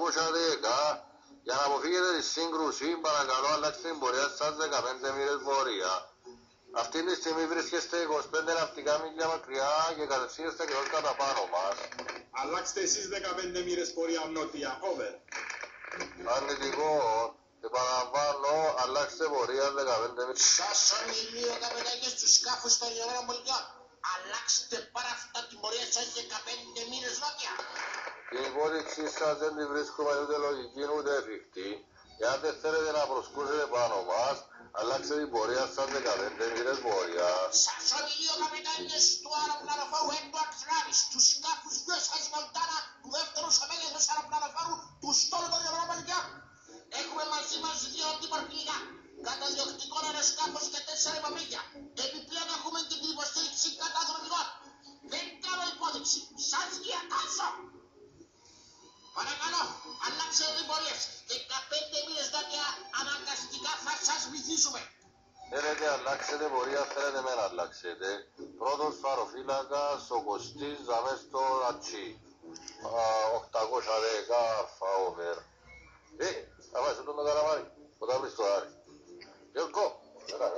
810. Για να αποφύγετε τη σύγκρουση, παρακαλώ αλλάξτε την πορεία σας 15 μοίρες βόρεια. Αυτή τη στιγμή βρίσκεστε 25 ναυτικά μίλια μακριά και κατευθύνεστε και όχι κατά πάνω μας. Αλλάξτε εσείς 15 μοίρες πορεία νότια. Over. Αρνητικό. Επαναλαμβάνω, αλλάξτε πορεία 15 μοίρες. Σώσον ηλίο καπετάνιες του σκάφους των Ηνωμένων Πολιτειών. Αλλάξτε πάρα αυτά την πορεία σας 15 μοίρες νότια. Την υπόδειξή σας δεν τη βρίσκουμε ούτε λογική ούτε εφικτή. Εάν δεν θέλετε να προσκούσετε πάνω μας, αλλάξτε την πορεία σας 15 μοίρες βόρεια. Σώσον ηλίο καπετάνιες του αεροπλανοφόρου Edward Travis, του σκάφους USS Montana, του δεύτερου σε μέγεθος αεροπλανοφόρου του στόλου των Ηνωμένων Πολιτειών. Έχουμε μαζί μας 2 αντιπορπηλικά, καταδιοκτικό αεροσκάφος και 4 υπομήκια. Επιπλέον έχουμε και την υποστήριξη καταδρομικών. Δεν κάνω υπόδειξη. Σας διακάσω. Παρακαλώ, αλλάξετε την πορεία σας. 15 μοίρες νότια αναγκαστικά θα σας βυθίσουμε. Θέλετε αλλάξετε πορεία, θέλετε με να αλλάξετε. Πρώτος φαροφύλακας, ο Κωστής, αμέσως στο Ατσί. 810 φαόβερ. Θα πάει σε τον καραβάρι, που τα βρεις το άρι. Γιώργο, έλα,